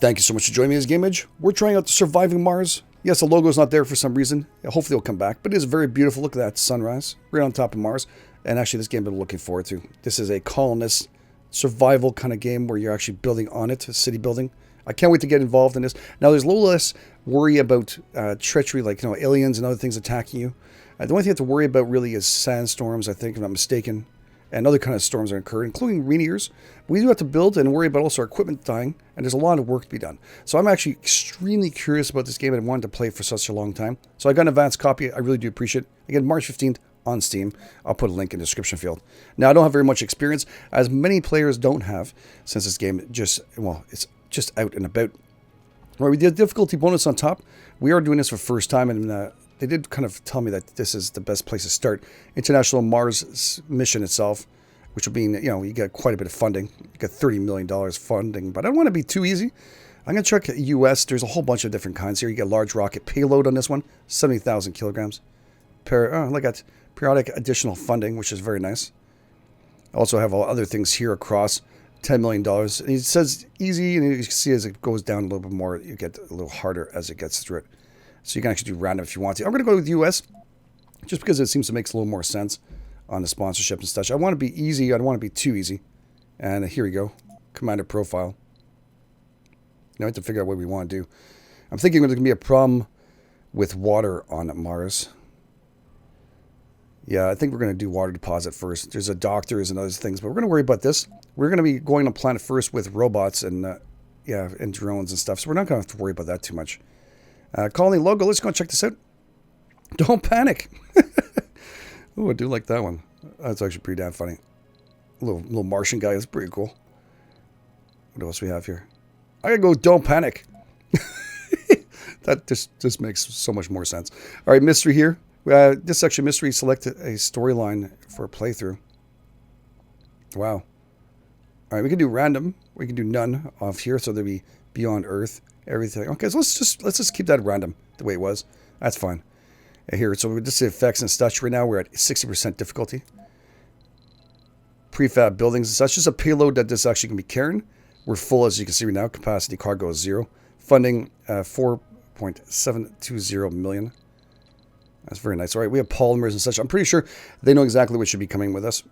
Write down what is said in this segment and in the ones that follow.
Thank you so much for joining me as GameEdged. We're trying out the Surviving Mars. Yes, the logo's not there for some reason. Hopefully it'll come back, but it is very beautiful. Look at that sunrise right on top of Mars. And actually this game I've been looking forward to. This is a colonist survival kind of game where you're actually building on it, a city building. I can't wait to get involved in this. Now there's a little less worry about treachery, like aliens and other things attacking you. The only thing you have to worry about really is sandstorms, I think, if I'm not mistaken, and other kind of storms that occur, including meteors. We do have to build and worry about also our equipment dying, and there's a lot of work to be done. So I'm actually extremely curious about this game and I wanted to play it for such a long time. So I got an advanced copy. I really do appreciate it. Again, March 15th on Steam. I'll put a link in the description field. Now, I don't have very much experience, as many players don't have, since this game it's just out and about. Right, we did difficulty bonus on top. We are doing this for the first time, and they did kind of tell me that this is the best place to start. International Mars mission itself, which will mean, you get quite a bit of funding. You get $30 million funding, but I don't want to be too easy. I'm going to check US. There's a whole bunch of different kinds here. You get large rocket payload on this one, 70,000 kilograms. Look at periodic additional funding, which is very nice. I also have all other things here across. $10 million. And it says easy, and you can see as it goes down a little bit more, you get a little harder as it gets through it. So you can actually do random if you want to. I'm going to go with US, just because it seems to make a little more sense on the sponsorship and such. I want to be easy. I don't want to be too easy. And here we go. Commander profile. Now I have to figure out what we want to do. I'm thinking there's going to be a problem with water on Mars. Yeah, I think we're going to do water deposit first. There's a doctors and other things, but we're going to worry about this. We're going to be going on planet first with robots and and drones and stuff, so we're not going to have to worry about that too much. Colony logo, let's go and check this out. Don't panic. Ooh, I do like that one. That's actually pretty damn funny. Little Martian guy, that's pretty cool. What else we have here? I gotta go, don't panic. That just makes so much more sense. All right, mystery here. This section mystery, select a storyline for a playthrough. Wow. All right, we can do random. We can do none off here, so there'll be beyond Earth, everything. Okay, so let's just keep that random the way it was. That's fine. Here, so with this effects and such, right now we're at 60% difficulty. Prefab buildings and such. Just a payload that this actually can be carrying. We're full, as you can see right now. Capacity cargo is 0. Funding 4.720 million. That's very nice. All right, we have polymers and such. I'm pretty sure they know exactly what should be coming with us.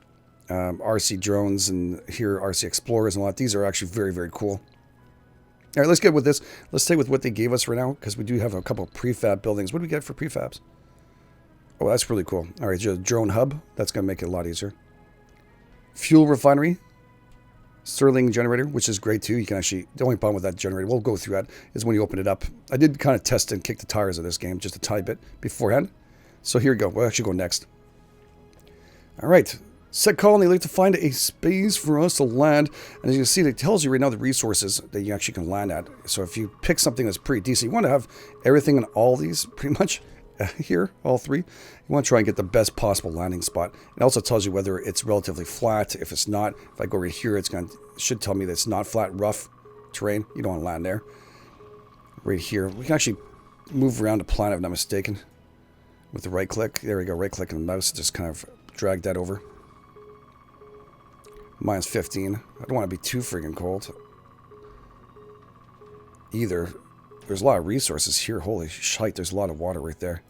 RC drones and here RC explorers and a lot. These are actually very, very cool. All right, let's get with this. Let's stay with what they gave us right now, because we do have a couple of prefab buildings. What do we get for prefabs? Oh, that's really cool. All right, just a drone hub. That's going to make it a lot easier. Fuel refinery. Stirling generator, which is great too. You can actually, the only problem with that generator, we'll go through that, is when you open it up. I did kind of test and kick the tires of this game just a tiny bit beforehand. So here we go. We'll actually go next. All right. Set colony. Like to find a space for us to land. And as you can see, it tells you right now the resources that you actually can land at. So if you pick something that's pretty decent, you want to have everything in all these pretty much here, all three. You want to try and get the best possible landing spot. It also tells you whether it's relatively flat. If it's not, if I go right here, it should tell me that it's not flat, rough terrain. You don't want to land there. Right here, we can actually move around the planet if I'm not mistaken. With the right click. There we go, right click on the mouse, just kind of drag that over. Minus 15. I don't want to be too friggin' cold either. There's a lot of resources here. Holy shite, there's a lot of water right there.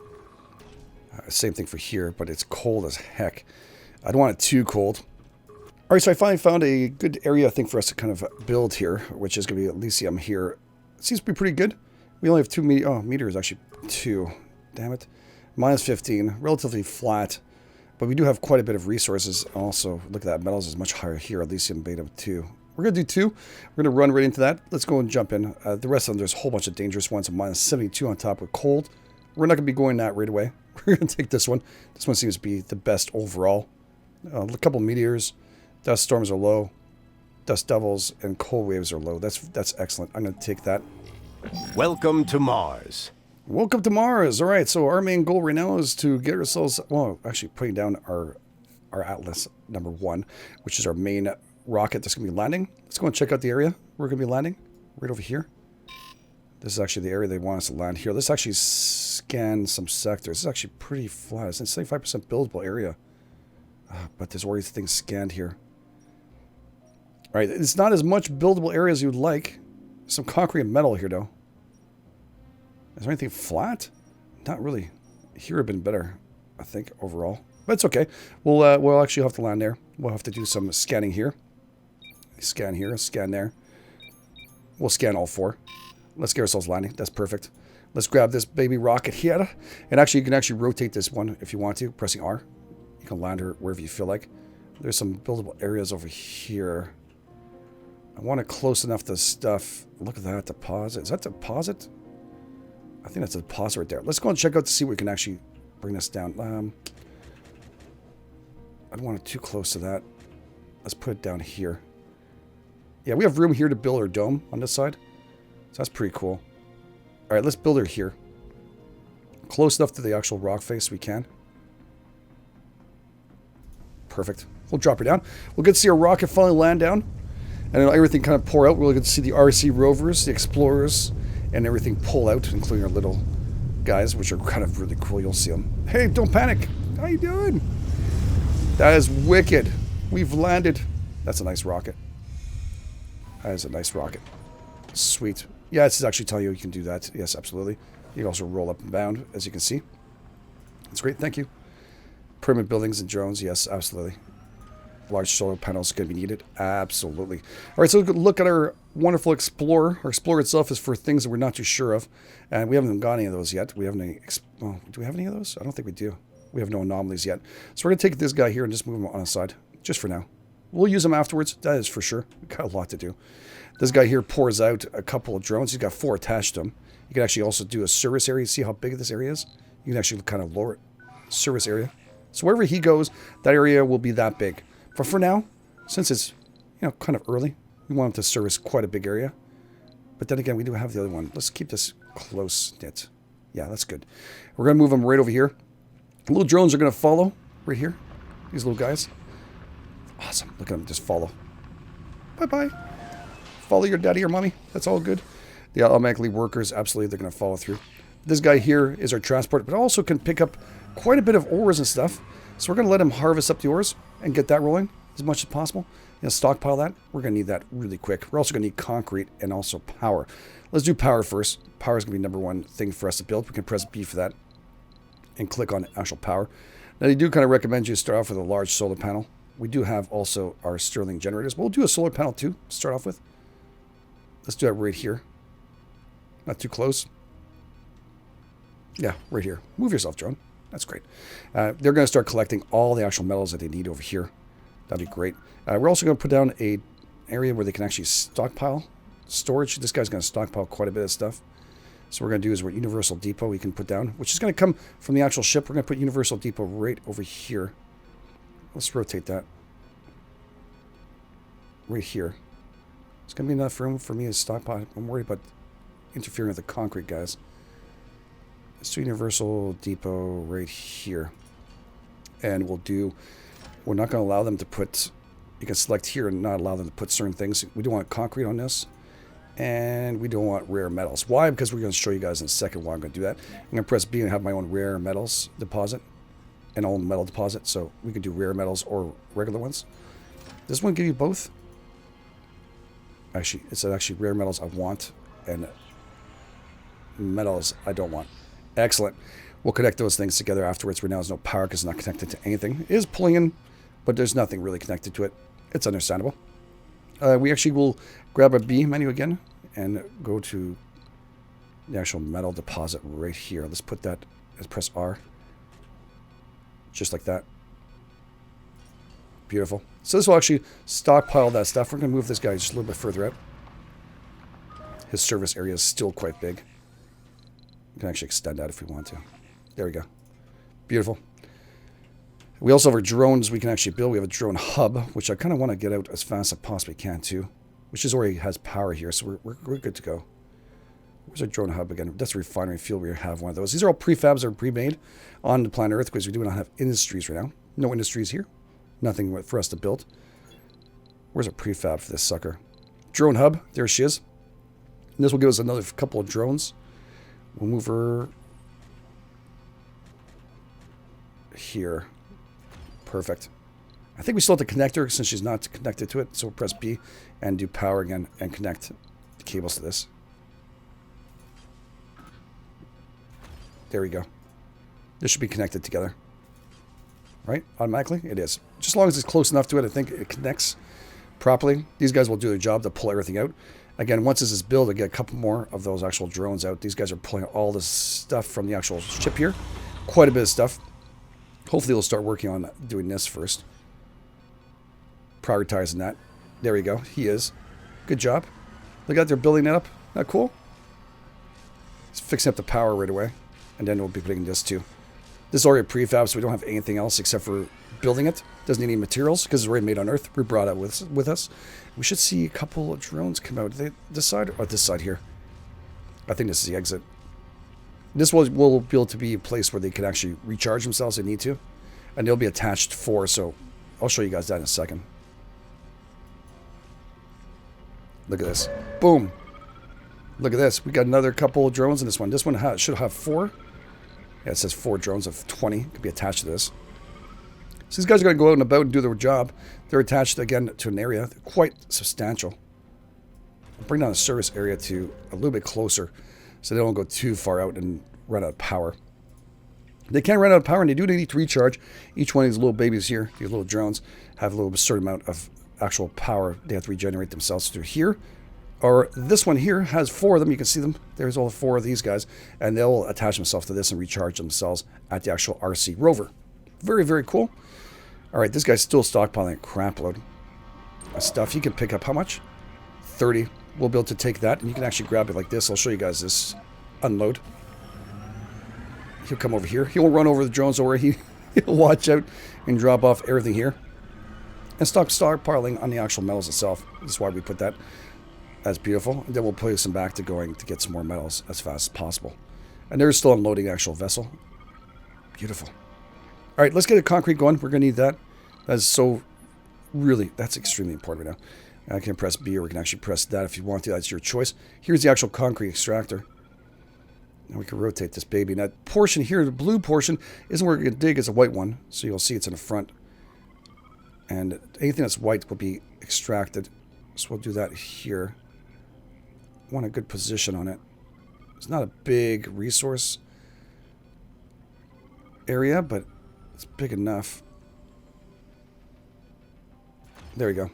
Same thing for here, but it's cold as heck. I don't want it too cold. All right, so I finally found a good area, I think, for us to kind of build here, which is going to be Elysium here. It seems to be pretty good. We only have 2 meters. Oh, meter is actually 2. Damn it. Minus 15. Relatively flat. But we do have quite a bit of resources also. Look at that. Metals is much higher here. Elysium beta 2. We're going to do 2. We're going to run right into that. Let's go and jump in. The rest of them, there's a whole bunch of dangerous ones. A minus 72 on top with cold. We're not going to be going that right away. We're going to take this one. This one seems to be the best overall. A couple meteors. Dust storms are low. Dust devils and cold waves are low. That's excellent. I'm going to take that. Welcome to Mars. Welcome to Mars. All right, so our main goal right now is to get ourselves, well, actually putting down our Atlas number 1, which is our main rocket that's going to be landing. Let's go and check out the area we're going to be landing. Right over here. This is actually the area they want us to land here. Let's actually scan some sectors. This is actually pretty flat. It's a 75% buildable area. But there's already things scanned here. All right, it's not as much buildable area as you'd like. Some concrete and metal here, though. Is there anything flat? Not really. Here would have been better, I think, overall. But it's okay. We'll actually have to land there. We'll have to do some scanning here. Scan here, scan there. We'll scan all 4. Let's get ourselves landing. That's perfect. Let's grab this baby rocket here. And actually, you can actually rotate this one if you want to, pressing R. You can land her wherever you feel like. There's some buildable areas over here. I want it close enough to stuff. Look at that deposit. Is that deposit? I think that's a deposit right there. Let's go and check out to see what we can actually bring this down. I don't want it too close to that. Let's put it down here. Yeah, we have room here to build our dome on this side. So that's pretty cool. All right, let's build her here. Close enough to the actual rock face we can. Perfect. We'll drop her down. We'll get to see our rocket finally land down. And then everything kind of pour out. We'll get to see the RC rovers, the explorers, and everything pull out, including our little guys, which are kind of really cool. You'll see them. Hey, don't panic. How you doing? That is wicked. We've landed. That's a nice rocket. That is a nice rocket. Sweet. Yeah, this is actually telling you can do that. Yes, absolutely. You can also roll up and bound, as you can see. That's great. Thank you. Permanent buildings and drones. Yes, absolutely. Large solar panels going to be needed. Absolutely. All right, so look at our wonderful Explorer. Our Explorer itself is for things that we're not too sure of. And we haven't got any of those yet. We haven't any... Well, do we have any of those? I don't think we do. We have no anomalies yet. So we're going to take this guy here and just move him on the side. Just for now. We'll use him afterwards. That is for sure. We've got a lot to do. This guy here pours out a couple of drones. He's got 4 attached to him. You can actually also do a service area. See how big this area is? You can actually kind of lower it. Service area. So wherever he goes, that area will be that big. But for now, since it's, kind of early, we want him to service quite a big area. But then again, we do have the other one. Let's keep this close knit. Yeah, that's good. We're going to move them right over here. The little drones are going to follow right here. These little guys. Awesome. Look at them just follow. Bye-bye. Follow your daddy or mommy. That's all good. The automatically workers, absolutely, they're going to follow through. This guy here is our transport, but also can pick up quite a bit of ores and stuff. So we're going to let him harvest up the ores and get that rolling as much as possible. Stockpile that. We're going to need that really quick. We're also going to need concrete and also power. Let's do power first. Power is going to be number one thing for us to build. We can press B for that and click on actual power. Now, they do kind of recommend you start off with a large solar panel. We do have also our Stirling generators. We'll do a solar panel too to start off with. Let's do that right here. Not too close. Yeah, right here. Move yourself, drone. That's great. They're going to start collecting all the actual metals that they need over here. That'd be great. We're also going to put down a area where they can actually stockpile storage. This guy's going to stockpile quite a bit of stuff. So what we're going to do is we're Universal Depot we can put down, which is going to come from the actual ship. We're going to put Universal Depot right over here. Let's rotate that. Right here. It's going to be enough room for me to stockpile. I'm worried about interfering with the concrete guys. Let's do Universal Depot right here. And we're not going to allow them to put, you can select here and not allow them to put certain things. We don't want concrete on this. And we don't want rare metals. Why? Because we're going to show you guys in a second why I'm going to do that. I'm going to press B and have my own rare metals deposit. And own metal deposit. So we can do rare metals or regular ones. Does this one give you both? Actually, it's actually rare metals I want. And metals I don't want. Excellent. We'll connect those things together afterwards. Right now there's no power because it's not connected to anything. It is pulling in, but there's nothing really connected to it. It's understandable. We actually will grab a B menu again and go to the actual metal deposit right here. Let's put that, let's press R. Just like that. Beautiful. So this will actually stockpile that stuff. We're going to move this guy just a little bit further out. His service area is still quite big. We can actually extend that if we want to. There we go. Beautiful. We also have our drones we can actually build. We have a drone hub, which I kind of want to get out as fast as I possibly can too. Which is already has power here, so we're good to go. Where's our drone hub again? That's a refinery field. We have one of those. These are all prefabs that are pre-made on the planet Earth because we do not have industries right now. No industries here. Nothing for us to build. Where's a prefab for this sucker? Drone hub. There she is. And this will give us another couple of drones. We'll move her here. Perfect. I think we still have to connect her since she's not connected to it. So we'll press B and do power again and connect to cables to this. There we go. This should be connected together. Right? Automatically? It is. Just as long as it's close enough to it, I think it connects properly. These guys will do their job to pull everything out. Again, once this is built, I get a couple more of those actual drones out. These guys are pulling all this stuff from the actual ship here. Quite a bit of stuff. Hopefully they'll start working on doing this first. Prioritizing that. There we go. He is. Good job. Look out, they're building that up. Not cool? It's fixing up the power right away. And then we'll be putting this too. This is already prefab, so we don't have anything else except for building it. Doesn't need any materials because it's already made on Earth. We brought it with us. We should see a couple of drones come out. This side or this side here? I think this is the exit. This will be able to be a place where they can actually recharge themselves if they need to. And they'll be attached for, so I'll show you guys that in a second. Look at this. Boom. Look at this. We got another couple of drones in this one. This one should have 4. Yeah, it says 4 drones of 20 could be attached to this. So these guys are going to go out and about and do their job. They're attached, again, to an area. They're quite substantial. I'll bring down the service area to a little bit closer so they don't go too far out and run out of power. They can run out of power, and they do need to recharge. Each one of these little babies here, these little drones, have a little certain amount of actual power. They have to regenerate themselves through here. Or this one here has 4 of them. You can see them. There's all 4 of these guys. And they'll attach themselves to this and recharge themselves at the actual RC rover. Very, very cool. All right, this guy's still stockpiling a crap load of stuff. He can pick up how much? 30. We'll be able to take that. And you can actually grab it like this. I'll show you guys this. Unload. He'll come over here. He'll run over the drones over. He'll watch out and drop off everything here. And stop stockpiling on the actual metals itself. That's why we put that. That's beautiful. And then we'll place them back to going to get some more metals as fast as possible. And they're still unloading the actual vessel. Beautiful. All right, let's get a concrete going. We're going to need that. That's so really, that's extremely important right now. I can press B, or we can actually press that if you want to. That's your choice. Here's the actual concrete extractor. Now we can rotate this baby. Now, that portion here, the blue portion, isn't where we're going to dig. It's a white one. So you'll see it's in the front. And anything that's white will be extracted. So we'll do that here. Want a good position on it. It's not a big resource area, but it's big enough. There we go.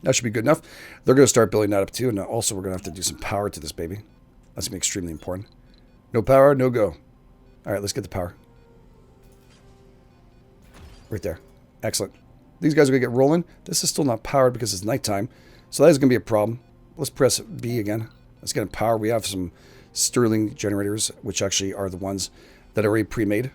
That should be good enough. They're going to start building that up too, and also we're going to have to do some power to this baby. That's going to be extremely important. No power, no go. All right, let's get the power. Right there. Excellent. These guys are going to get rolling. This is still not powered because it's nighttime, so that is going to be a problem. Let's press B again. Let's get power. We have some Stirling generators, which actually are the ones that are already pre-made,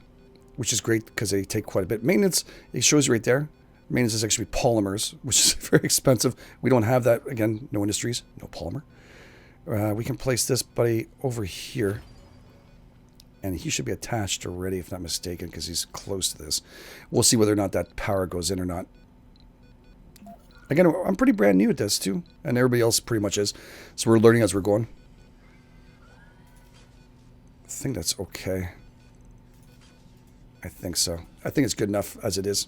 which is great because they take quite a bit. Maintenance, it shows you right there. Maintenance is actually polymers, which is very expensive. We don't have that. Again, no industries, no polymer. We can place this buddy over here. And he should be attached already, if not mistaken, because he's close to this. We'll see whether or not that power goes in or not. Again, I'm pretty brand new at this, too. And everybody else pretty much is. So we're learning as we're going. I think that's okay. I think so. I think it's good enough as it is.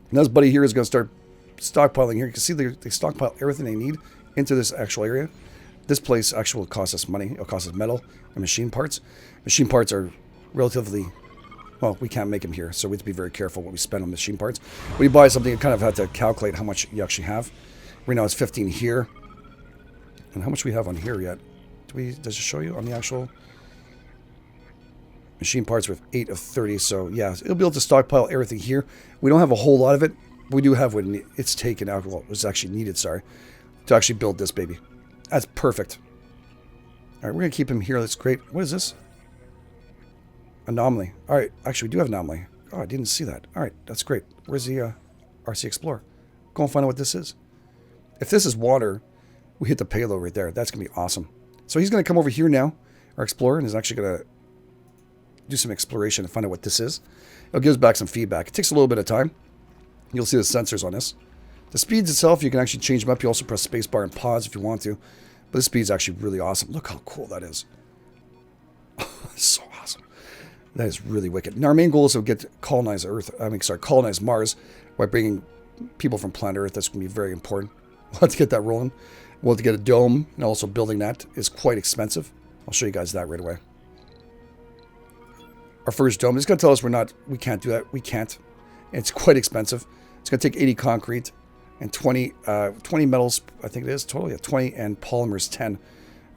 And this buddy here is going to start stockpiling here. You can see they stockpile everything they need into this actual area. This place actually will cost us money. It'll cost us metal and machine parts. Machine parts are relatively... Well, we can't make them here, so we have to be very careful what we spend on machine parts. When you buy something, you kind of have to calculate how much you actually have. Right now it's 15 here. And how much we have on here yet? Does it show you on the actual... Machine parts with 8 of 30, so yeah, it'll be able to stockpile everything here. We don't have a whole lot of it. But we do have what it's taken out, well, it was actually needed, sorry, to actually build this baby. That's perfect. All right, we're going to keep him here. That's great. What is this? Anomaly. All right, actually, we do have anomaly. Oh, I didn't see that. All right, that's great. Where's the RC Explorer? Go and find out what this is. If this is water, we hit the payload right there. That's going to be awesome. So he's going to come over here now, our Explorer, and is actually going to do some exploration and find out what this is. It'll give us back some feedback. It takes a little bit of time. You'll see the sensors on this. The speeds itself, you can actually change them up. You also press spacebar and pause if you want to. But the speed is actually really awesome. Look how cool that is. It's so awesome. That is really wicked. And our main goal is to get colonize colonize Mars by bringing people from planet Earth. That's going to be very important. We'll have to get that rolling. Well, to get a dome and also building that is quite expensive. I'll show you guys that right away. Our first dome is going to tell us we can't do that. We can't. It's quite expensive. It's going to take 80 concrete and 20 metals, I think it is, total. Yeah, 20 and polymers 10.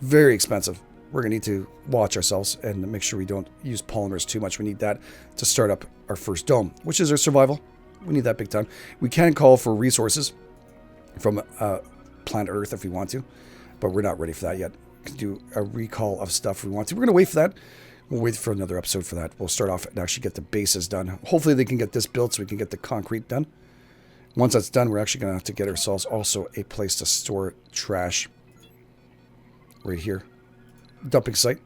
Very expensive. We're going to need to watch ourselves and make sure we don't use polymers too much. We need that to start up our first dome, which is our survival. We need that big time. We can call for resources from planet Earth if we want to, but we're not ready for that yet. We can do a recall of stuff if we want to. We're going to wait for that. We'll wait for another episode for that. We'll start off and actually get the bases done. Hopefully they can get this built so we can get the concrete done. Once that's done, we're actually going to have to get ourselves also a place to store trash. Right here. Dumping site.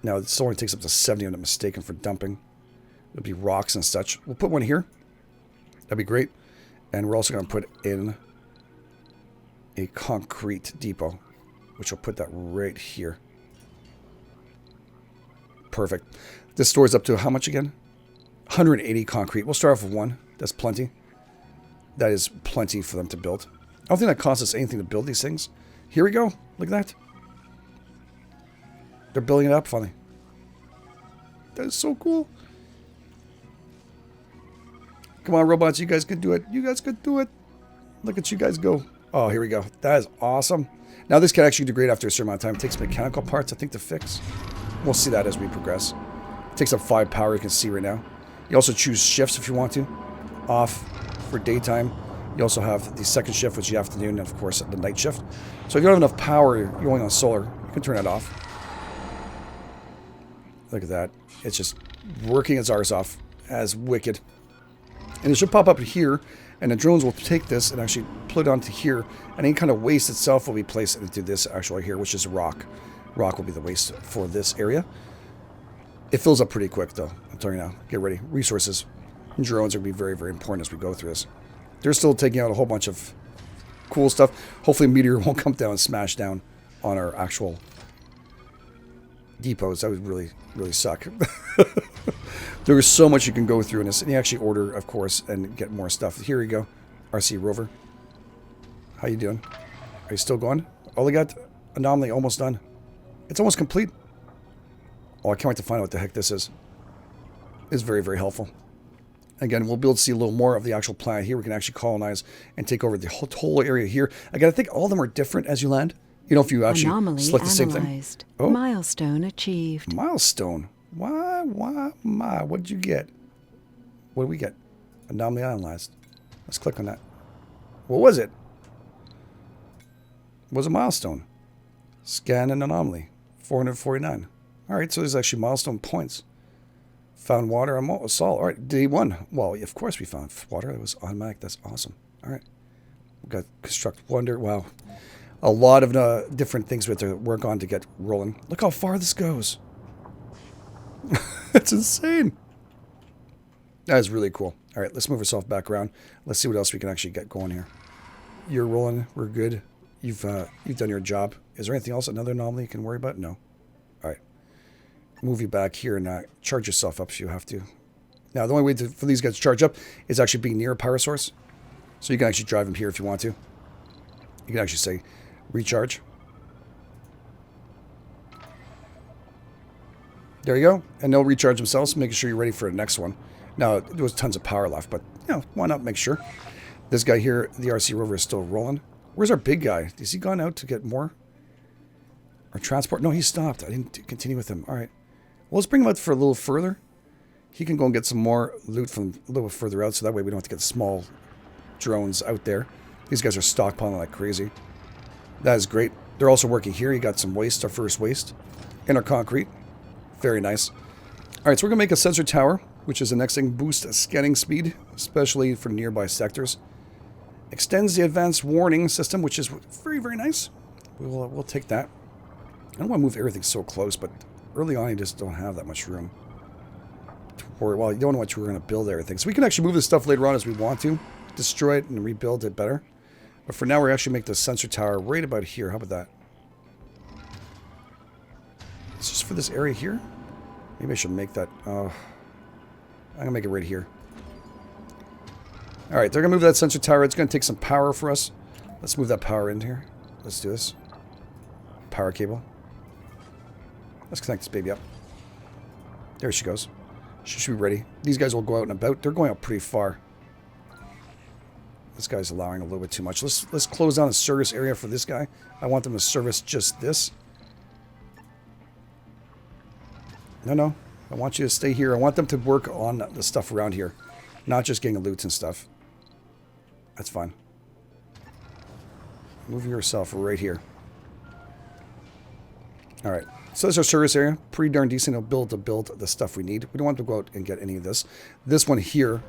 Now, this only takes up to 70 if I'm not mistaken for dumping. It'll be rocks and such. We'll put one here. That'd be great. And we're also going to put in a concrete depot, which will put that right here. Perfect. This stores up to how much again? 180 concrete. We'll start off with one. That's plenty. That is plenty for them to build. I don't think that costs us anything to build these things. Here we go. Look at that. They're building it up finally. That is so cool. Come on, robots. You guys can do it. You guys can do it. Look at you guys go. Oh, here we go. That is awesome. Now, this can actually degrade after a certain amount of time. It takes mechanical parts, I think, to fix. We'll see that as we progress. It takes up 5 power, you can see right now. You also choose shifts if you want to. Off for daytime. You also have the second shift, which is the afternoon, and of course, the night shift. So if you don't have enough power, you're only on solar, you can turn it off. Look at that. It's just working its arse off as wicked. And it should pop up here, and the drones will take this and actually put it onto here, and any kind of waste itself will be placed into this actually here, which is rock. Rock will be the waste for this area. It fills up pretty quick, though. I'm telling you now. Get ready. Resources. And drones are going to be very, very important as we go through this. They're still taking out a whole bunch of cool stuff. Hopefully a meteor won't come down and smash down on our actual depots. That would really, really suck. There is so much you can go through in this. And you actually order, of course, and get more stuff. Here you go. RC Rover. How you doing? Are you still going? Oh, they got anomaly almost done. It's almost complete. Oh, I can't wait to find out what the heck this is. It's very, very helpful. Again, we'll be able to see a little more of the actual planet here. We can actually colonize and take over the whole area here. Again, I think all of them are different as you land. You know, if you actually Anomaly select the same analyzed. thing. Oh, Milestone achieved. milestone. Why, what did you get? What did we get? Anomaly analyzed. Let's click on that. What was it? What was a milestone? Scan an anomaly. 449. All right, so there's actually milestone points. Found water on salt. All right, day 1. Well, of course we found water. It was automatic. That's awesome. All right. We've got construct wonder. Wow. A lot of different things we have to work on to get rolling. Look how far this goes. That's insane. That is really cool. All right, let's move ourselves back around. Let's see what else we can actually get going here. You're rolling. We're good. You've done your job. Is there anything else, another anomaly you can worry about? No. All right. Move you back here and charge yourself up if you have to. Now, the only way for these guys to charge up is actually being near a power source. So you can actually drive them here if you want to. You can actually say, recharge. There you go. And they'll recharge themselves, making sure you're ready for the next one. Now, there was tons of power left, but, you know, why not make sure? This guy here, the RC Rover, is still rolling. Where's our big guy? Has he gone out to get more? Or transport? No, he stopped. I didn't continue with him. All right. Well, let's bring him out for a little further. He can go and get some more loot from a little further out, so that way we don't have to get small drones out there. These guys are stockpiling like crazy. That is great. They're also working here. You got some waste, our first waste. In our concrete. Very nice. All right, so we're going to make a sensor tower, which is the next thing. Boost scanning speed, especially for nearby sectors. Extends the advanced warning system, which is very, very nice. We'll take that. I don't want to move everything so close, but early on you just don't have that much room. Well, you don't know what you're going to build everything. So we can actually move this stuff later on as we want to. Destroy it and rebuild it better. But for now, we're actually make the sensor tower right about here. How about that? It's just for this area here. Maybe I should make that. I'm going to make it right here. All right, they're going to move that sensor tower. It's going to take some power for us. Let's move that power in here. Let's do this. Power cable. Let's connect this baby up. There she goes. She should be ready. These guys will go out and about. They're going out pretty far. This guy's allowing a little bit too much. Let's close down the service area for this guy. I want them to service just this. No. I want you to stay here. I want them to work on the stuff around here. Not just getting loot and stuff. That's fine. Move yourself right here. Alright. So this is our service area. Pretty darn decent. It'll build the stuff we need. We don't want to go out and get any of this. This one here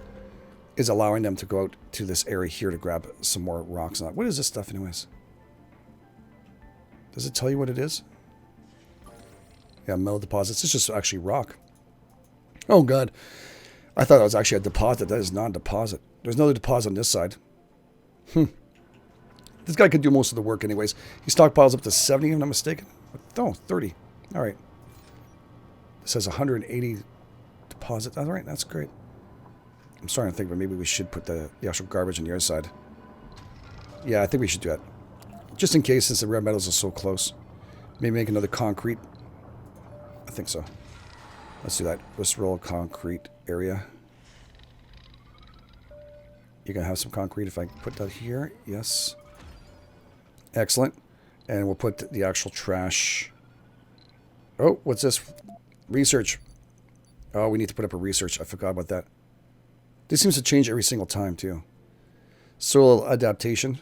is allowing them to go out to this area here to grab some more rocks. What is this stuff anyways? Does it tell you what it is? Yeah, metal deposits. It's just actually rock. Oh god. I thought it was actually a deposit. That is not a deposit. There's another deposit on this side. This guy could do most of the work anyways. He stockpiles up to 70 if I'm not mistaken. Oh, 30. Alright. It says 180 deposit. All right, that's great. I'm starting to think that maybe we should put the actual garbage on the other side. Yeah, I think we should do that. Just in case, since the rare metals are so close. Maybe make another concrete. I think so. Let's do that. Let's roll a concrete area. You're going to have some concrete if I put that here. Yes. Excellent. And we'll put the actual trash. Oh, what's this? Research. Oh, we need to put up a research. I forgot about that. This seems to change every single time, too. Soil adaptation.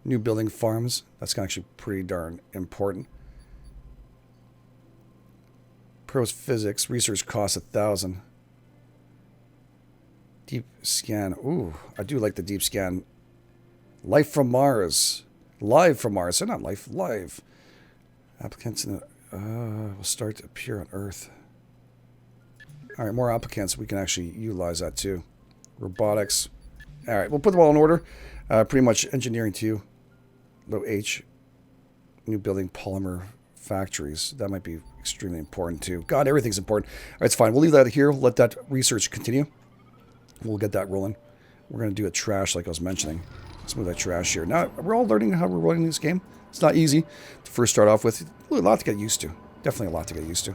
New building farms. That's actually pretty darn important. Pros physics. Research costs 1,000. Deep scan. Ooh, I do like the deep scan. Life from Mars. Live from Mars. So not life. Live. Applicants in will start to appear on Earth. Alright, more applicants. We can actually utilize that too. Robotics. Alright, we'll put them all in order. Pretty much engineering too. Low H. New building polymer factories. That might be extremely important too. God, everything's important. Alright, it's fine. We'll leave that here. Let that research continue. We'll get that rolling. We're going to do a trash like I was mentioning. Let's move that trash here. Now, we're all learning how we're running this game. It's not easy to first start off with. A lot to get used to. Definitely a lot to get used to.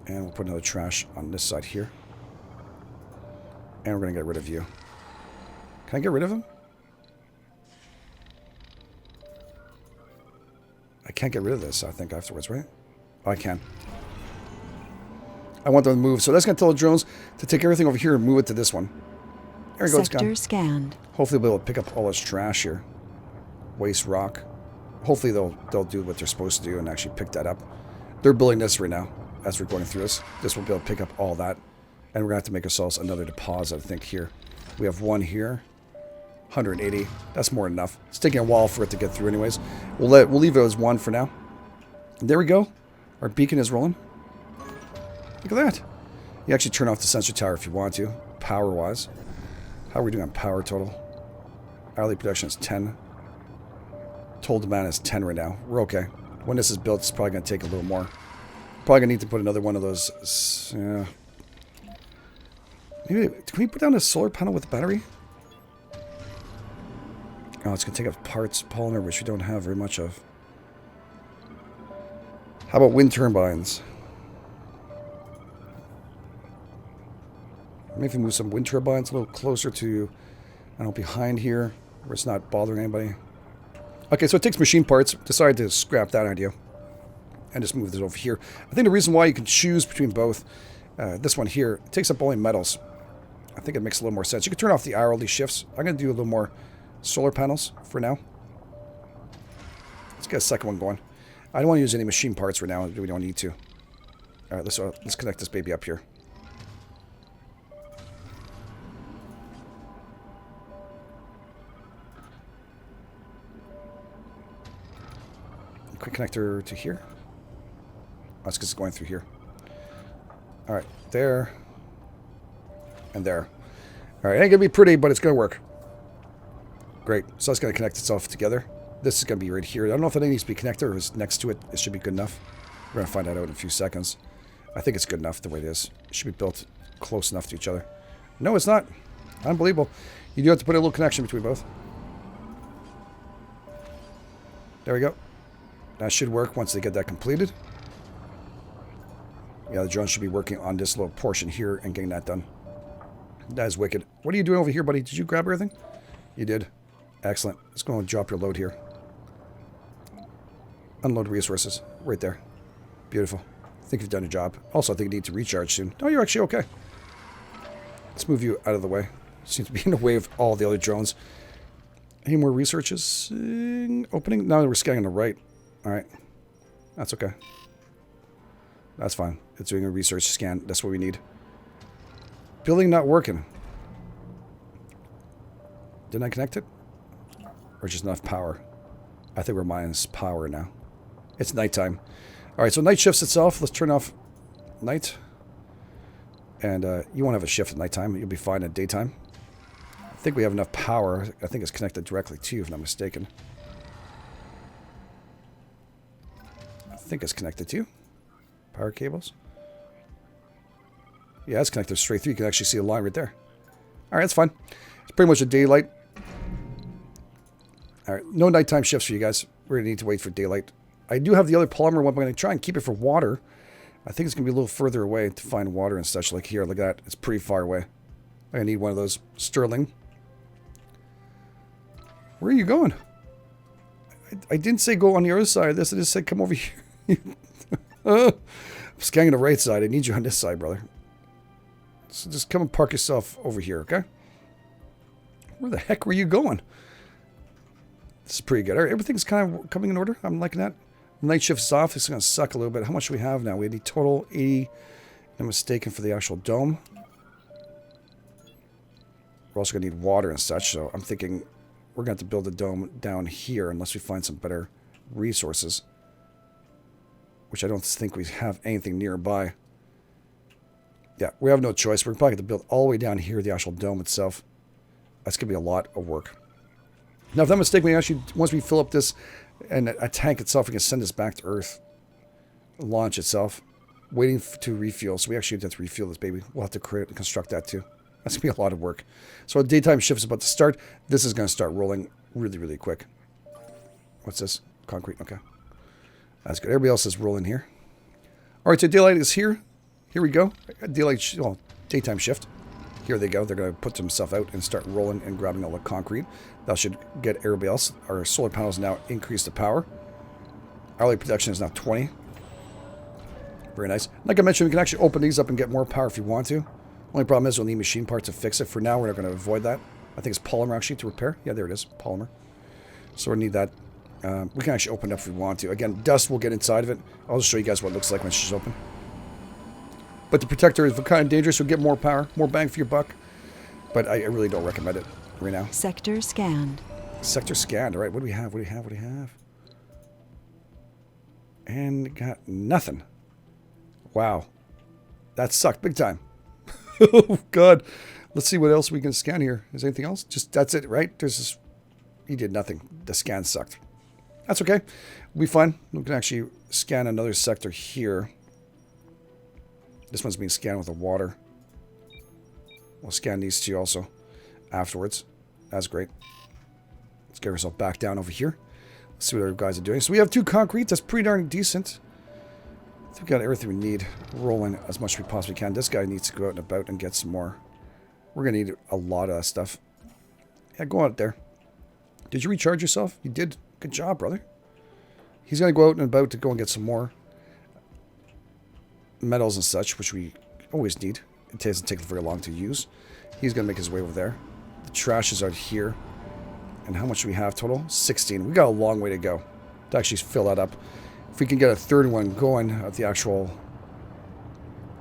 And we'll put another trash on this side here. And we're going to get rid of you. Can I get rid of him? I can't get rid of this, I think, afterwards, right? Oh, I can. I want them to move. So that's going to tell the drones to take everything over here and move it to this one. There we go. Sector scanned. Hopefully we'll be able to pick up all this trash here. Waste rock. Hopefully they'll do what they're supposed to do and actually pick that up. They're building this right now as we're going through this. This will be able to pick up all that. And we're going to have to make ourselves another deposit, I think, here. We have one here. 180. That's more than enough. It's taking a while for it to get through anyways. We'll leave it as one for now. And there we go. Our beacon is rolling. Look at that. You actually turn off the sensor tower if you want to, power-wise. How are we doing on power total? Hourly production is 10. Total demand is 10 right now. We're okay. When this is built, it's probably going to take a little more. Probably going to need to put another one of those. Yeah. Maybe, can we put down a solar panel with a battery? Oh, it's going to take up parts, polymer, which we don't have very much of. How about wind turbines? Maybe move some wind turbines a little closer to, I don't know, behind here, where it's not bothering anybody. Okay, so it takes machine parts. Decided to scrap that idea and just move this over here. I think the reason why you can choose between both, this one here, it takes up only metals. I think it makes a little more sense. You can turn off the hourly shifts. I'm going to do a little more solar panels for now. Let's get a second one going. I don't want to use any machine parts right now. We don't need to. All right, let's connect this baby up here. Quick connector to here. That's because it's going through here. All right, there. And there. All right, it ain't going to be pretty, but it's going to work. Great. So it's going to connect itself together. This is going to be right here. I don't know if it needs to be connected or is next to it. It should be good enough. We're going to find that out in a few seconds. I think it's good enough the way it is. It should be built close enough to each other. No, it's not. Unbelievable. You do have to put a little connection between both. There we go. That should work once they get that completed. Yeah, the drone should be working on this little portion here and getting that done. That is wicked. What are you doing over here, buddy? Did you grab everything? You did. Excellent. Let's go and drop your load here. Unload resources. Right there. Beautiful. I think you've done your job. Also, I think you need to recharge soon. No, you're actually okay. Let's move you out of the way. Seems to be in the way of all the other drones. Any more researches? Opening? No, we're scanning on the right. Alright. That's okay. That's fine. It's doing a research scan. That's what we need. Building not working. Didn't I connect it? Or just enough power? I think we're minus power now. It's nighttime. Alright, so night shifts itself. Let's turn off night. And you won't have a shift at nighttime. You'll be fine at daytime. I think we have enough power. I think it's connected directly to you, if I'm not mistaken. I think it's connected to you. Power cables. Yeah, it's connected straight through. You can actually see a line right there. Alright, that's fine. It's pretty much a daylight. Alright, no nighttime shifts for you guys. We're going to need to wait for daylight. I do have the other polymer one, but I'm going to try and keep it for water. I think it's going to be a little further away to find water and such. Like here, look at that. It's pretty far away. I need one of those. Sterling. Where are you going? I didn't say go on the other side of this. I just said come over here. I'm scanning the right side. I need you on this side, brother. So just come and park yourself over here, okay? Where the heck were you going? This is pretty good. All right, everything's kind of coming in order. I'm liking that. Night shift's off. It's going to suck a little bit. How much do we have now? We need total 80. I'm mistaken for the actual dome. We're also going to need water and such, so I'm thinking we're going to have to build a dome down here unless we find some better resources. Which I don't think we have anything nearby. Yeah, we have no choice. We're probably going to build all the way down here, the actual dome itself. That's going to be a lot of work. Now, if I'm not mistaken, we actually, once we fill up this and a tank itself, we can send this back to Earth. Launch itself. Waiting to refuel. So we actually have to refuel this baby. We'll have to create and construct that too. That's going to be a lot of work. So a daytime shift is about to start. This is going to start rolling really, really quick. What's this? Concrete. Okay. That's good. Everybody else is rolling here. All right, so daylight is here. Here we go. Daylight, well, daytime shift. Here they go. They're going to put themselves out and start rolling and grabbing all the concrete. That should get everybody else. Our solar panels now increase the power. Hourly production is now 20. Very nice. Like I mentioned, we can actually open these up and get more power if you want to. Only problem is we'll need machine parts to fix it. For now, we're not going to avoid that. I think it's polymer actually to repair. Yeah, there it is. Polymer. So we need that. We can actually open it up if we want to. Again, dust will get inside of it. I'll just show you guys what it looks like when she's open. But the protector is kind of dangerous. You'll get more power, more bang for your buck. But I really don't recommend it right now. Sector scanned. Sector scanned. All right, what do we have? What do we have? What do we have? And got nothing. Wow. That sucked big time. Oh, God. Let's see what else we can scan here. Is there anything else? Just, that's it, right? There's this. You did nothing. The scan sucked. That's okay. We'll be fine. We can actually scan another sector here. This one's being scanned with the water. We'll scan these two also afterwards. That's great. Let's get ourselves back down over here. Let's see what our guys are doing. So we have 2 concrete. That's pretty darn decent. I think we got everything we need rolling as much as we possibly can. This guy needs to go out and about and get some more. We're going to need a lot of stuff. Yeah, go out there. Did you recharge yourself? You did. Good job, brother. He's going to go out and about to go and get some more metals and such, which we always need. It doesn't take very long to use. He's going to make his way over there. The trash is out here. And how much do we have total? 16. We got a long way to go to actually fill that up. If we can get a third one going at the actual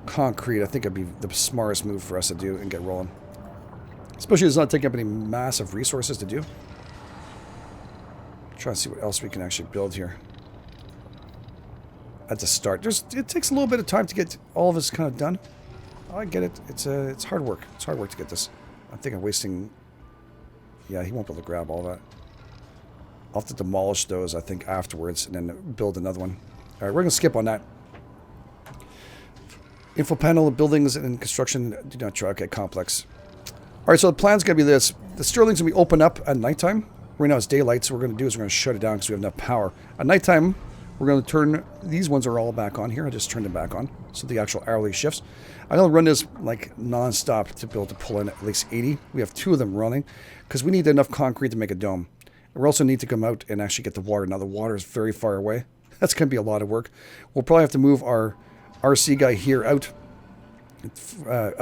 concrete, I think it'd be the smartest move for us to do and get rolling. Especially it's not taking up any massive resources to do. Try to see what else we can actually build here. At the start. It takes a little bit of time to get all of this kind of done. I get it. It's hard work. It's hard work to get this. I think I'm wasting... Yeah, he won't be able to grab all that. I'll have to demolish those, I think, afterwards, and then build another one. All right, we're going to skip on that. Info panel, buildings, and construction. Do not try. Okay, complex. All right, so the plan's going to be this. The Sterling's going to be open up at nighttime. Right now it's daylight, so what we're going to do is we're going to shut it down because we have enough power. At nighttime, we're going to turn, these ones are all back on here. I just turned them back on, so the actual hourly shifts. I'm going to run this like non-stop to be able to pull in at least 80. We have 2 of them running because we need enough concrete to make a dome. And we also need to come out and actually get the water. Now the water is very far away. That's going to be a lot of work. We'll probably have to move our RC guy here out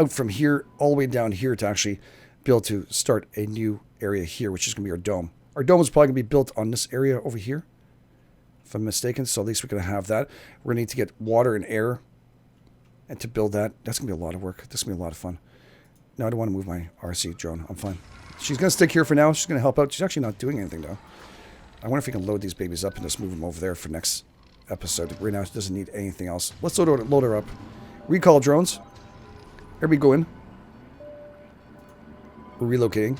from here all the way down here to actually be able to start a new area here, which is going to be our dome. Our dome is probably going to be built on this area over here, if I'm mistaken. So at least we're going to have that. We're going to need to get water and air, and to build that, that's going to be a lot of work. This is going to be a lot of fun. No, I don't want to move my RC drone. I'm fine. She's going to stick here for now. She's going to help out. She's actually not doing anything, though. I wonder if we can load these babies up and just move them over there for next episode. Right now, she doesn't need anything else. Let's load her up. Recall drones. Everybody go in. We're relocating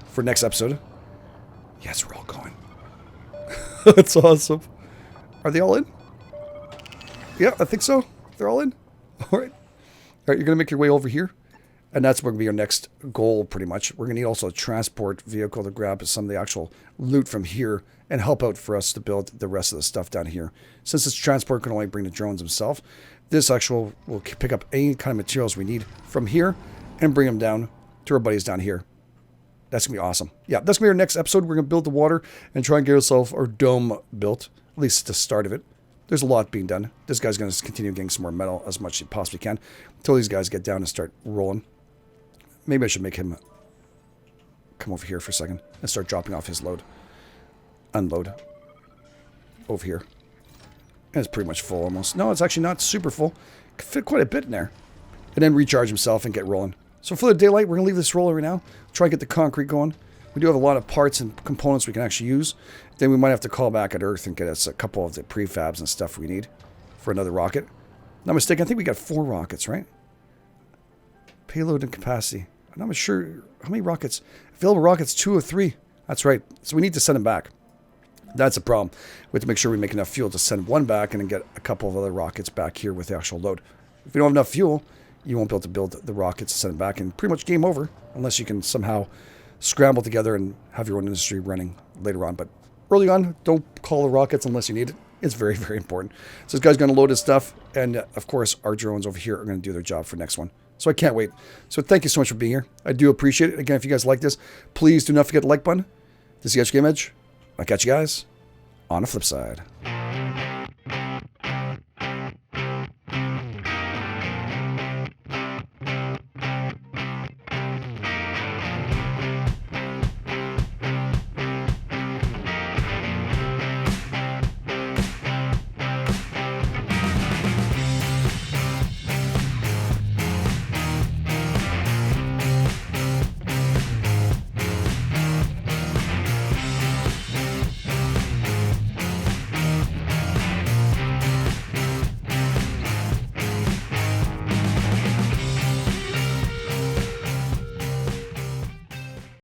for next episode. Yes, we're all going. That's awesome. Are they all in? Yeah, I think so. They're all in. All right. All right, you're going to make your way over here. And that's going to be our next goal, pretty much. We're going to need also a transport vehicle to grab some of the actual loot from here and help out for us to build the rest of the stuff down here. Since this transport can only bring the drones themselves, this actual will pick up any kind of materials we need from here and bring them down to our buddies down here. That's going to be awesome. Yeah, that's going to be our next episode. We're going to build the water and try and get ourselves our dome built, at least the start of it. There's a lot being done. This guy's going to continue getting some more metal as much as he possibly can until these guys get down and start rolling. Maybe I should make him come over here for a second and start dropping off his load. Unload. Over here. And it's pretty much full almost. No, it's actually not super full. Could fit quite a bit in there. And then recharge himself and get rolling. So for the daylight, we're going to leave this roller right now. Try and get the concrete going. We do have a lot of parts and components we can actually use. Then we might have to call back at Earth and get us a couple of the prefabs and stuff we need for another rocket. Not mistaken, I think we got 4 rockets, right? Payload and capacity. I'm not sure how many rockets. Available rockets, 2 or 3. That's right. So we need to send them back. That's a problem. We have to make sure we make enough fuel to send 1 back and then get a couple of other rockets back here with the actual load. If we don't have enough fuel, you won't be able to build the rockets to send them back, and pretty much game over unless you can somehow scramble together and have your own industry running later on. But early on, don't call the rockets unless you need it. It's very, very important. So this guy's going to load his stuff, and of course, our drones over here are going to do their job for next one. So I can't wait. So thank you so much for being here. I do appreciate it. Again, if you guys like this, please do not forget the like button. This is GameEdged. I'll catch you guys on the flip side.